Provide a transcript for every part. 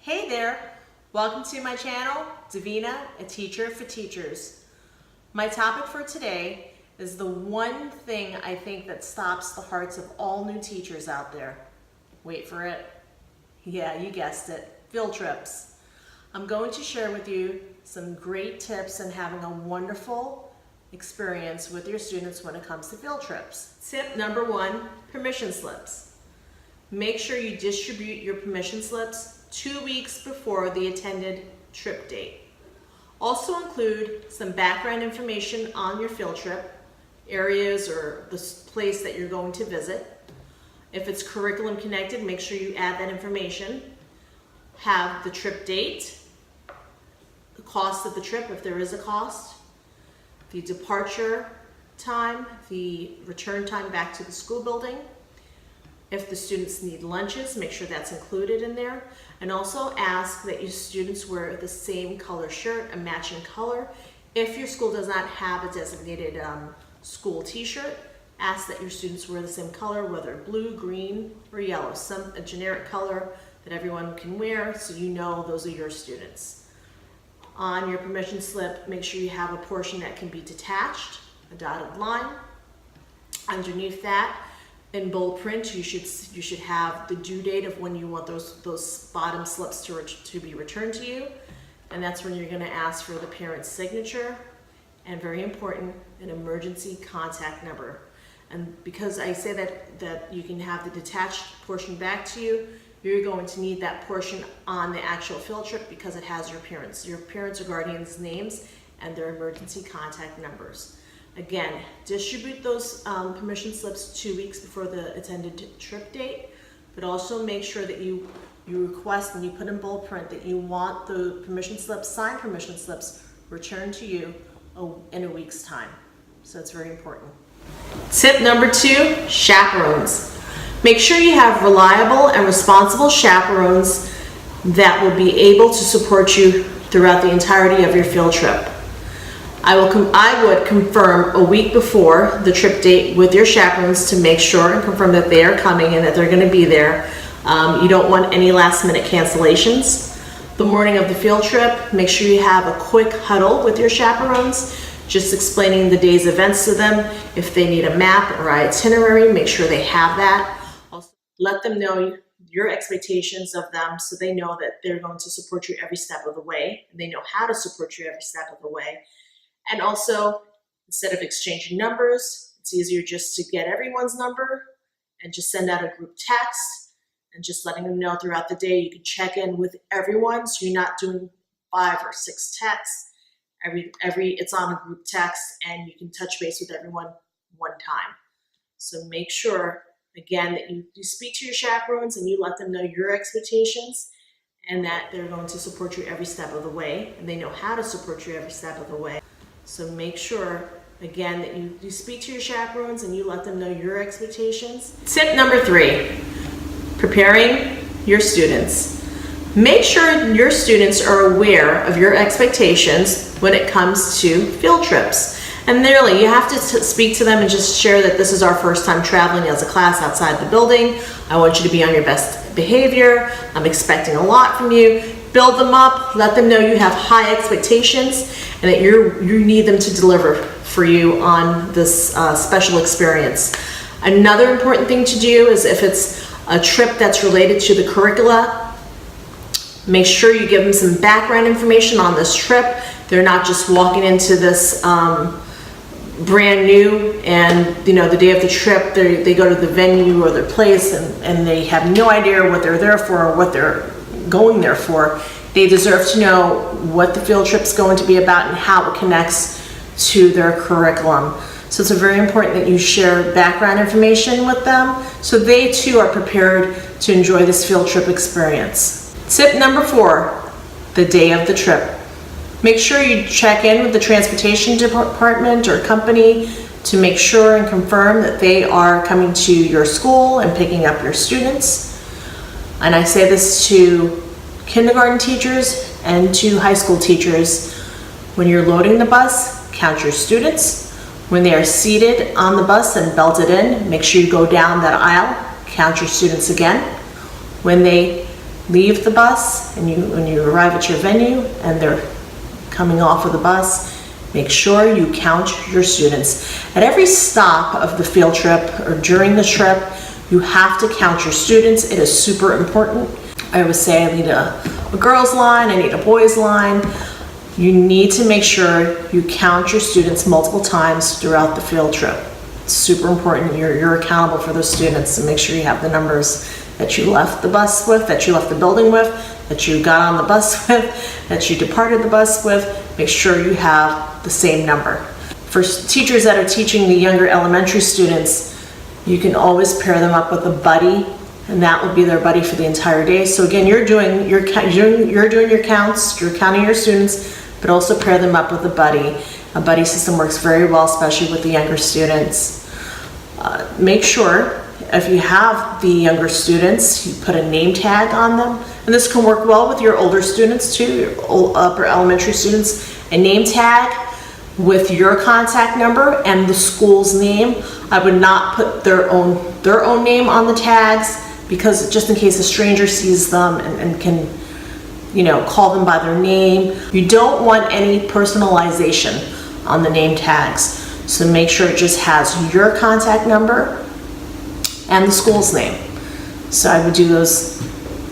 Hey there, welcome to my channel, Davina, a teacher for teachers. My topic for today is the one thing I think that stops the hearts of all new teachers out there. Wait for it. Yeah, you guessed it, field trips. I'm going to share with you some great tips on having a wonderful experience with your students when it comes to field trips. Tip number 1, permission slips. Make sure you distribute your permission slips 2 weeks before the intended trip date. Also include some background information on your field trip, areas or the place that you're going to visit. If it's curriculum connected, make sure you add that information. Have the trip date, the cost of the trip if there is a cost, the departure time, the return time back to the school building. If the students need lunches, make sure that's included in there. And also ask that your students wear the same color shirt, a matching color. If your school does not have a designated school t-shirt, ask that your students wear the same color, whether blue, green, or yellow. A generic color that everyone can wear so you know those are your students. On your permission slip, make sure you have a portion that can be detached, a dotted line. Underneath that, in bold print, you should have the due date of when you want those bottom slips to be returned to you, and that's when you're going to ask for the parent's signature, and very important, an emergency contact number. And because I say that you can have the detached portion back to you, you're going to need that portion on the actual field trip because it has your parents or guardians' names and their emergency contact numbers. Again, distribute those permission slips 2 weeks before the intended trip date, but also make sure that you request and you put in bold print that you want the permission slips, signed permission slips, returned to you in a week's time. So it's very important. Tip number 2, chaperones. Make sure you have reliable and responsible chaperones that will be able to support you throughout the entirety of your field trip. I would confirm a week before the trip date with your chaperones to make sure and confirm that they are coming and that they're going to be there. You don't want any last minute cancellations. The morning of the field trip, make sure you have a quick huddle with your chaperones, just explaining the day's events to them. If they need a map or itinerary, make sure they have that. Also, let them know your expectations of them so they know that they're going to support you every step of the way, and they know how to support you every step of the way. And also, instead of exchanging numbers, it's easier just to get everyone's number and just send out a group text and just letting them know throughout the day. You can check in with everyone, so you're not doing 5 or 6 texts. It's on a group text, and you can touch base with everyone one time. So make sure, again, that you speak to your chaperones and you let them know your expectations and that they're going to support you every step of the way, and they know how to support you every step of the way. So make sure, again, that you speak to your chaperones and you let them know your expectations. Tip number 3, preparing your students. Make sure your students are aware of your expectations when it comes to field trips. And really, you have to speak to them and just share that this is our first time traveling as a class outside the building. I want you to be on your best behavior. I'm expecting a lot from you. Build them up, let them know you have high expectations and that you need them to deliver for you on this special experience. Another important thing to do is if it's a trip that's related to the curricula, make sure you give them some background information on this trip. They're not just walking into this brand new and the day of the trip they go to the venue or their place and they have no idea what they're there for or what they're going there for. They deserve to know what the field trip's going to be about and how it connects to their curriculum. So it's very important that you share background information with them so they too are prepared to enjoy this field trip experience. Tip number 4, the day of the trip. Make sure you check in with the transportation department or company to make sure and confirm that they are coming to your school and picking up your students. And I say this to kindergarten teachers and to high school teachers. When you're loading the bus, count your students. When they are seated on the bus and belted in, make sure you go down that aisle, count your students again. When they leave the bus and when you arrive at your venue and they're coming off of the bus, make sure you count your students. At every stop of the field trip or during the trip, you have to count your students. It is super important. I always say I need a girls line, I need a boys line. You need to make sure you count your students multiple times throughout the field trip. It's super important. You're accountable for those students, and make sure you have the numbers that you left the bus with, that you left the building with, that you got on the bus with, that you departed the bus with. Make sure you have the same number. For teachers that are teaching the younger elementary students, you can always pair them up with a buddy, and that will be their buddy for the entire day. So again, you're doing your counts, you're counting your students, but also pair them up with a buddy. A buddy system works very well, especially with the younger students. Make sure if you have the younger students, you put a name tag on them. And this can work well with your older students too, your upper elementary students. A name tag with your contact number and the school's name. I would not put their own name on the tags, because just in case a stranger sees them and can, call them by their name. You don't want any personalization on the name tags. So make sure it just has your contact number and the school's name. So I would do those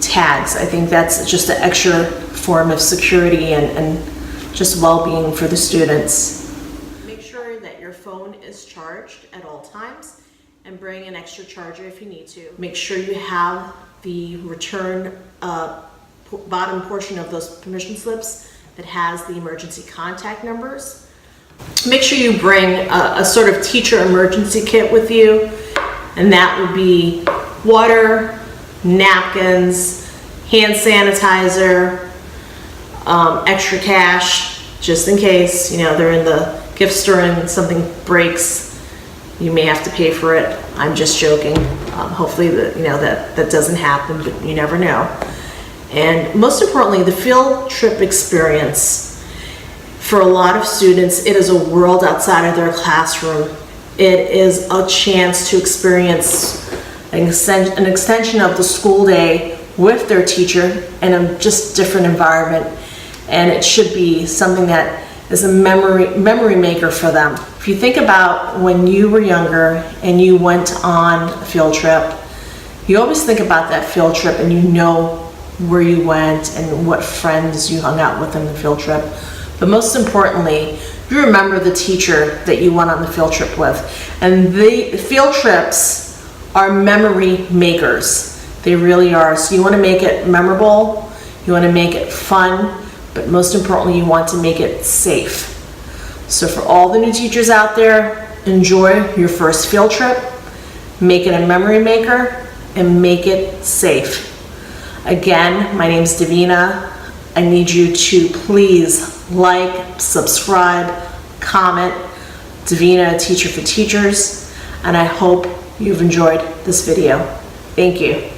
tags. I think that's just an extra form of security and just well-being for the students. Make sure that your phone is charged at all times, and bring an extra charger if you need to. Make sure you have the return bottom portion of those permission slips that has the emergency contact numbers. Make sure you bring a sort of teacher emergency kit with you, and that would be water, napkins, hand sanitizer, extra cash, just in case, they're in the gift store and something breaks, you may have to pay for it. I'm just joking. Hopefully that doesn't happen, but you never know. And most importantly, the field trip experience. For a lot of students, it is a world outside of their classroom. It is a chance to experience an extension of the school day with their teacher in a just different environment. And it should be something that is a memory maker for them. If you think about when you were younger and you went on a field trip, you always think about that field trip and you know where you went and what friends you hung out with on the field trip. But most importantly, you remember the teacher that you went on the field trip with. And the field trips are memory makers. They really are. So you want to make it memorable, you want to make it fun, but most importantly, you want to make it safe. So for all the new teachers out there, enjoy your first field trip, make it a memory maker, and make it safe. Again, my name is Davina. I need you to please like, subscribe, comment. Davina, a teacher for teachers, and I hope you've enjoyed this video. Thank you.